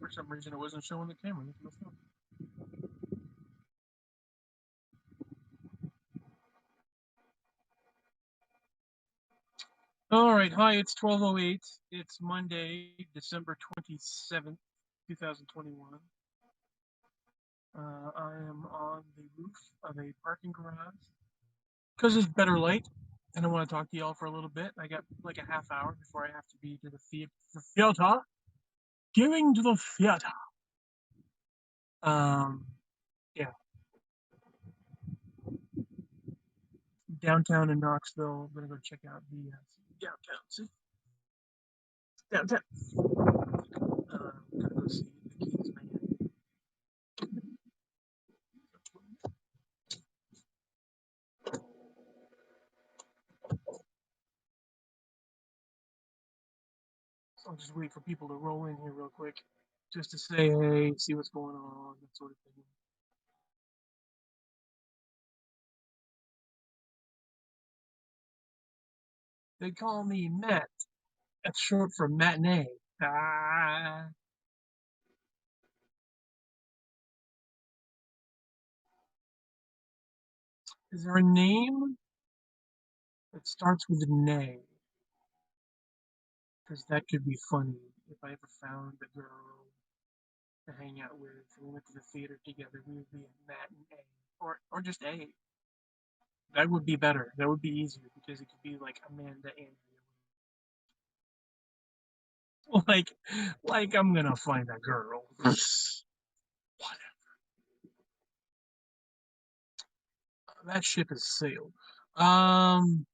For some reason, it wasn't showing the camera. All right. Hi, it's 12:08. It's Monday, December 27th, 2021. I am on the roof of a parking garage because it's better light, and I want to talk to y'all for a little bit. I got like a half hour before I have to be to the theater. Going to the theater. Um, yeah, downtown in Knoxville. I'm gonna go check out the downtown. See, downtown. Gonna go see the Keys band. I'll just wait for people to roll in here real quick, just to say hey, see what's going on, that sort of thing. They call me Matt. That's short for matinee. Ah, is there a name that starts with an A? Because that could be funny if I ever found a girl to hang out with and we went to the theater together. We would be a matinee, or just A. That would be better. That would be easier because it could be like Amanda Andrea. Like, like I'm gonna find a girl. That ship has sailed. Um,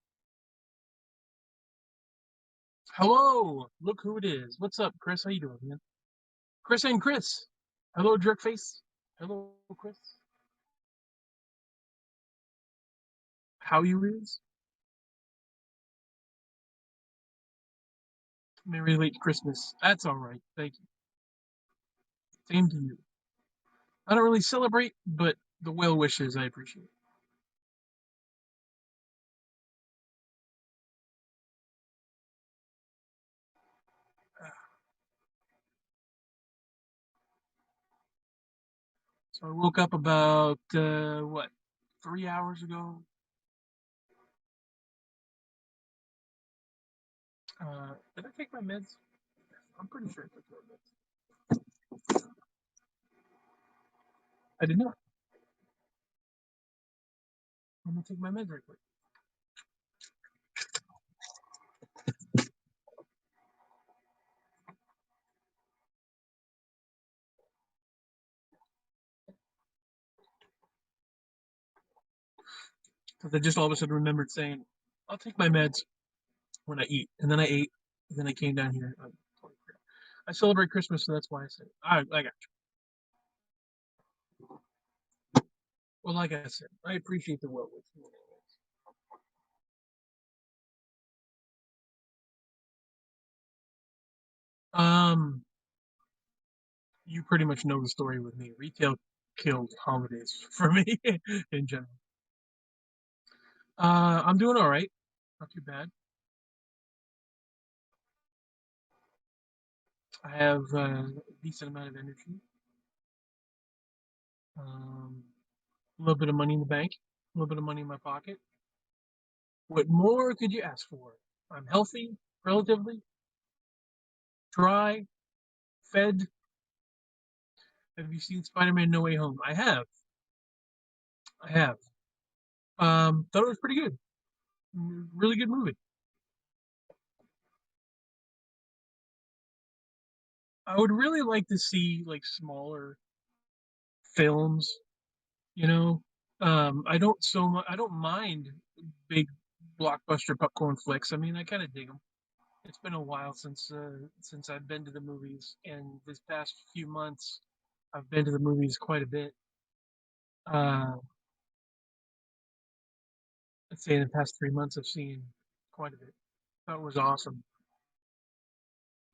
hello. Look who it is. What's up, Chris? How you doing, man? Chris and Chris. Hello, jerkface. Hello, Chris. How you is? Merry late Christmas. That's all right. Thank you. Same to you. I don't really celebrate, but the well wishes I appreciate. So I woke up about what 3 hours ago. Did I take my meds? I'm pretty sure I took my meds. I did not. I'm gonna take my meds right quick. Because I just all of a sudden remembered saying, I'll take my meds when I eat. And then I ate. And then I came down here. I celebrate Christmas, so that's why I said, I got you. Well, like I said, I appreciate the well wishes. Um, you pretty much know the story with me. Retail killed holidays for me in general. I'm doing all right. Not too bad. I have a decent amount of energy. A little bit of money in the bank, a little bit of money in my pocket. What more could you ask for? I'm healthy, relatively, dry, fed. Have you seen Spider-Man No Way Home? I have. I have. Thought it was pretty good. Really good movie. I would really like to see like smaller films, you know. I don't mind big blockbuster popcorn flicks. I mean, I kind of dig them. It's been a while since I've been to the movies, and this past few months, I've been to the movies quite a bit. Uh, I'd say in the past 3 months, I've seen quite a bit. That was awesome.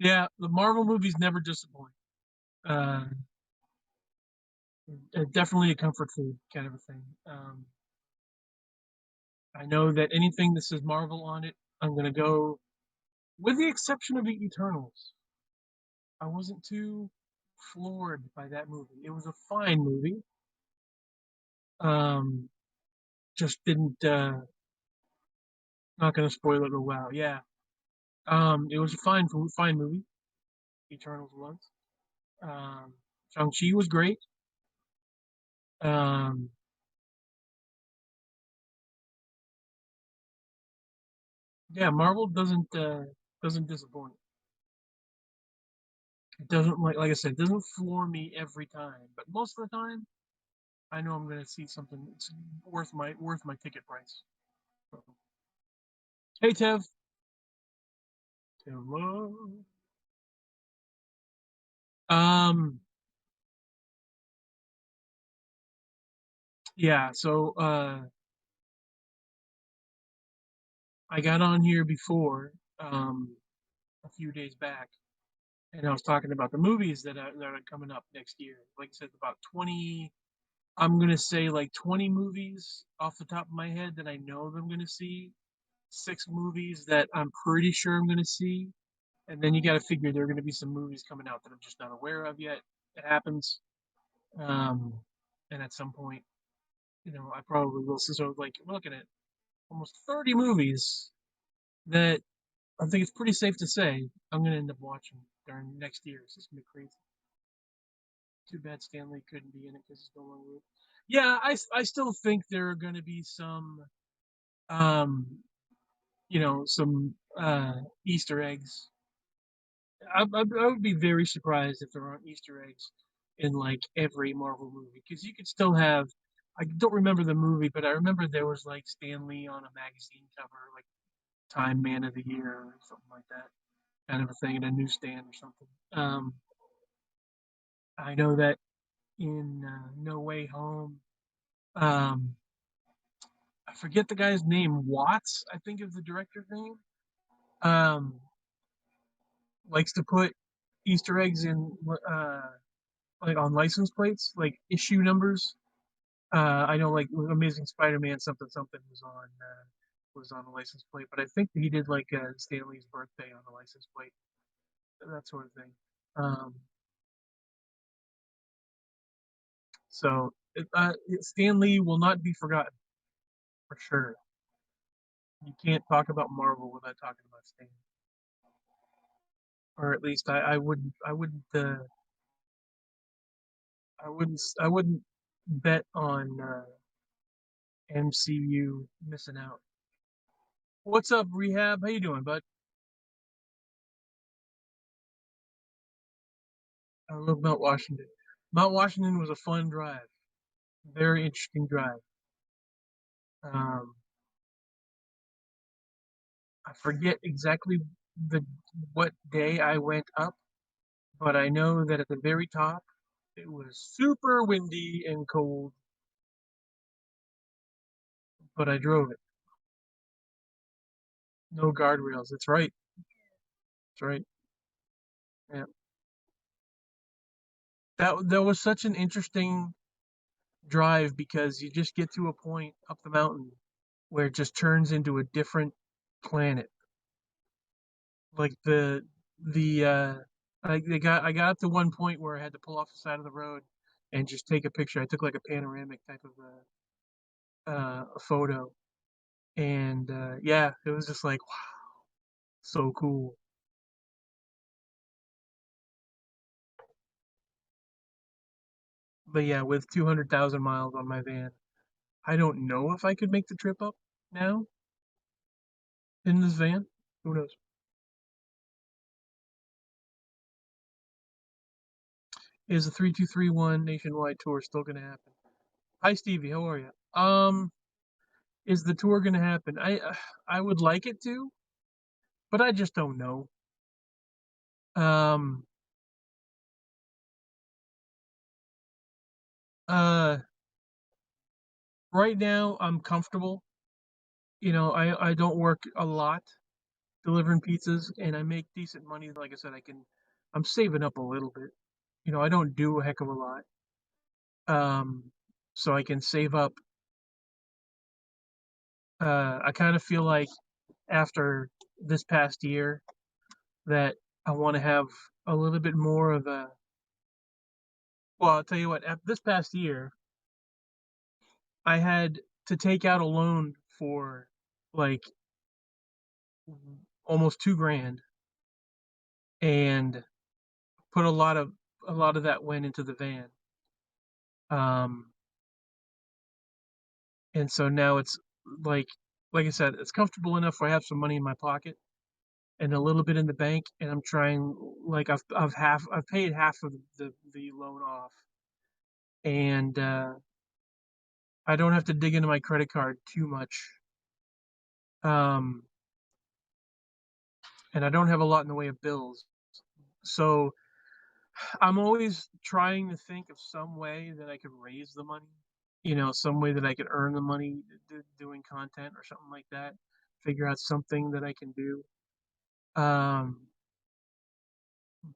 Yeah, the Marvel movies never disappoint. Uh, Definitely a comfort food kind of a thing. I know that anything that says Marvel on it, I'm gonna go, with the exception of the Eternals. I wasn't too. floored by that movie. It was a fine movie. Um, just didn't. Not gonna spoil it. Oh wow, yeah. It was a fine movie. Eternals was. Um, Shang-Chi was great. Um, yeah, Marvel doesn't disappoint. It doesn't like I said, it doesn't floor me every time, but most of the time, I know I'm gonna see something that's worth my ticket price. So, hey Tev, hello. Um, yeah. So I got on here before a few days back, and I was talking about the movies that are coming up next year. Like I said, about 20. I'm gonna say like 20 movies off the top of my head that I know that I'm gonna see. 6 movies that I'm pretty sure I'm gonna see, and then you got to figure there are gonna be some movies coming out that I'm just not aware of yet. It happens, um, and at some point, I probably will. So like we're looking at almost 30 movies that I think it's pretty safe to say I'm gonna end up watching during next year. So it's gonna be crazy. Too bad Stanley couldn't be in it because he's no longer with. Yeah, I still think there are gonna be um some Easter eggs. I would be very surprised if there aren't Easter eggs in like every Marvel movie because you could still have. I don't remember the movie, but I remember there was like Stan Lee on a magazine cover, like Time Man of the Year or something like that, kind of a thing in a newsstand or something. I know that in No Way Home, um, I forget the guy's name. Watts, I think, is the director's name. Um, likes to put Easter eggs in like on license plates, like issue numbers. I know like Amazing Spider-Man something something was on the license plate, but I think he did like Stanley's birthday on the license plate, that sort of thing. Um, so Stan Lee will not be forgotten for sure. You can't talk about Marvel without talking about Stan, or at least I wouldn't bet on MCU missing out. What's up, Rehab? How you doing, bud? I love Mount Washington. Mount Washington was a fun drive, very interesting drive. Um, I forget exactly the what day I went up, but I know that at the very top it was super windy and cold, but I drove it. No guardrails. That's right. That's right. Yeah. That was such an interesting drive because you just get to a point up the mountain where it just turns into a different planet. Like the I got up to one point where I had to pull off the side of the road and just take a picture. I took like a panoramic type of a photo, and yeah, it was just like wow, so cool. But yeah, with 200,000 miles on my van, I don't know if I could make the trip up now in this van. Who knows? Is the 3231 nationwide tour still going to happen? Hi Stevie, how are you? Is the tour going to happen? I would like it to, but I just don't know. Um, uh, right now I'm comfortable. I don't work a lot delivering pizzas, and I make decent money. Like I said, I'm saving up a little bit. I don't do a heck of a lot. So I can save up. I kind of feel like after this past year that I want to have a little bit more of Well, I'll tell you what, this past year, I had to take out a loan for like almost 2 grand and put a lot of that went into the van. Um, and so now it's like like I said, it's comfortable enough where I have some money in my pocket and a little bit in the bank, and I'm trying like I've paid half of the loan off, and I don't have to dig into my credit card too much. Um, and I don't have a lot in the way of bills. So I'm always trying to think of some way that I could raise the money, some way that I could earn the money doing content or something like that. Figure out something that I can do. Um,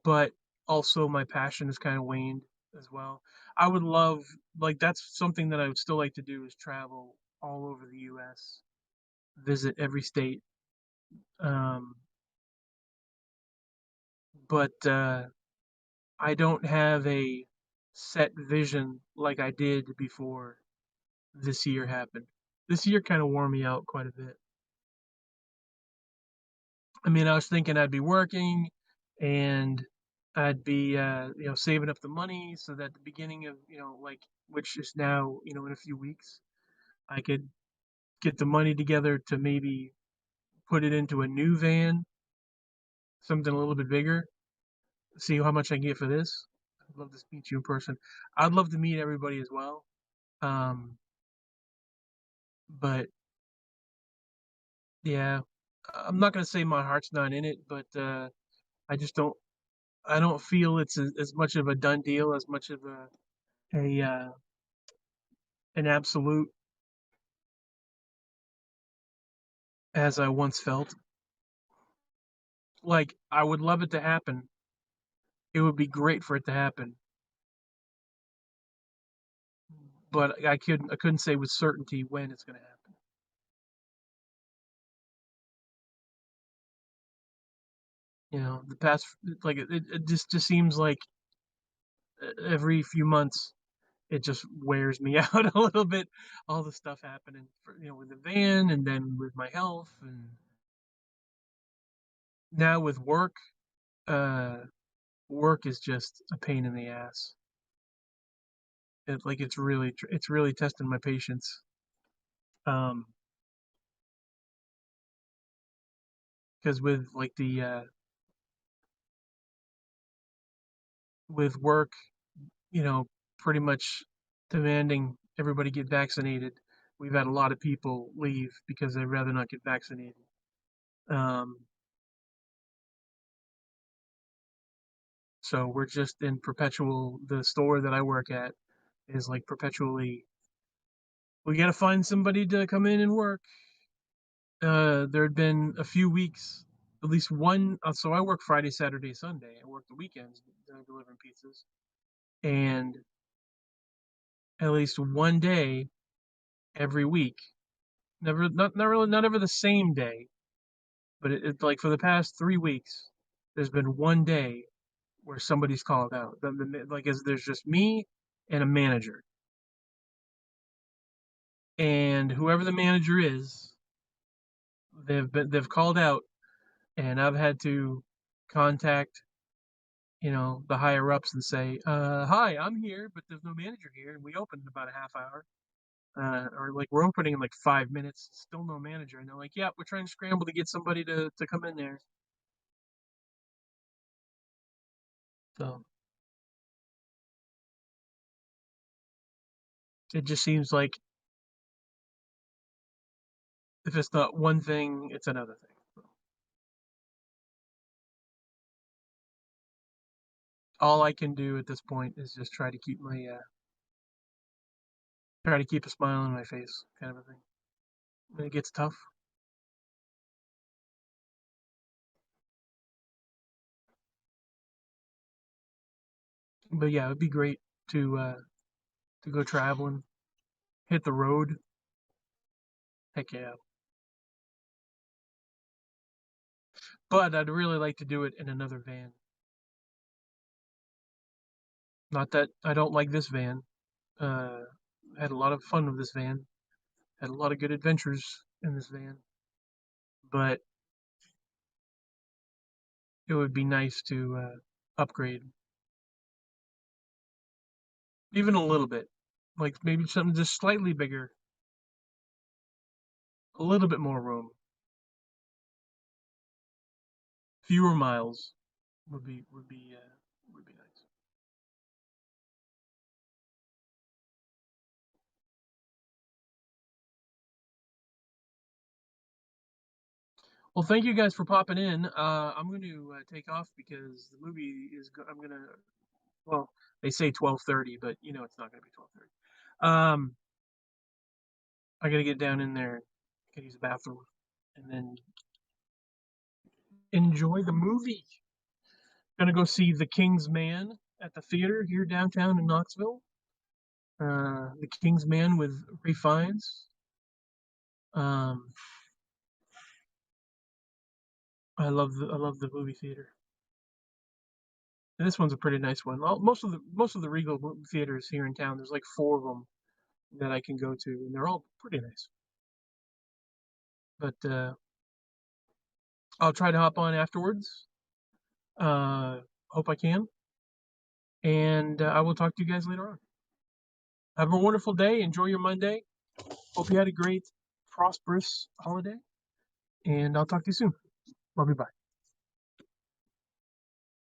but also my passion has kind of waned as well. I would love, like, that's something that I would still like to do is travel all over the US, visit every state. Um, but I don't have a set vision like I did before this year happened. This year kind of wore me out quite a bit. I mean, I was thinking I'd be working and I'd be, saving up the money so that the beginning of, like, which is now, in a few weeks, I could get the money together to maybe put it into a new van, something a little bit bigger, see how much I can get for this. I'd love to meet you in person. I'd love to meet everybody as well. Um, but yeah, I'm not gonna say my heart's not in it, but I just don't. I don't feel it's as much of a done deal, as much of a an absolute as I once felt. Like I would love it to happen. It would be great for it to happen, but I couldn't say with certainty when it's gonna happen. The past like it just seems like every few months it just wears me out a little bit. All the stuff happening, with the van, and then with my health, and now with work. Uh, Work is just a pain in the ass. It's really testing my patience. Um, because with work, you know, pretty much demanding everybody get vaccinated. We've had a lot of people leave because they'd rather not get vaccinated. Um, so we're just in perpetual. The store that I work at is like perpetually. We got to find somebody to come in and work. There had been a few weeks, at least one. So I work Friday, Saturday, Sunday. I work the weekends delivering pizzas, and at least one day every week. Never, not really, not ever the same day, but it's like for the past 3 weeks, there's been one day where somebody's called out. Like, there's just me and a manager, and whoever the manager is, they've called out, and I've had to contact the higher ups and say, "Hi, I'm here, but there's no manager here, and we opened in about a half hour, or like we're opening in like 5 minutes, still no manager." And they're like, "Yeah, we're trying to scramble to get somebody to come in there." So it just seems like if it's not one thing, it's another thing. So all I can do at this point is just try to keep a smile on my face, kind of a thing. When it gets tough, but yeah, it'd be great to go traveling, hit the road. Heck yeah! But I'd really like to do it in another van. Not that I don't like this van. Had a lot of fun with this van. Had a lot of good adventures in this van. But it would be nice to upgrade even a little bit, like maybe something just slightly bigger, a little bit more room, fewer miles would be nice. Well, thank you guys for popping in. I'm going to take off because the movie is. I'm gonna. Well, they say 12:30, but you know it's not going to be 12:30. I got to get down in there, get use the bathroom, and then enjoy the movie. Gonna go see The King's Man at the theater here downtown in Knoxville. The King's Man with Ray Fiennes. Um, I love the movie theater. And this one's a pretty nice one. Most of the Regal theaters here in town, there's like four of them that I can go to, and they're all pretty nice. But I'll try to hop on afterwards. Hope I can, and I will talk to you guys later on. Have a wonderful day. Enjoy your Monday. Hope you had a great, prosperous holiday, and I'll talk to you soon. Love you. Bye.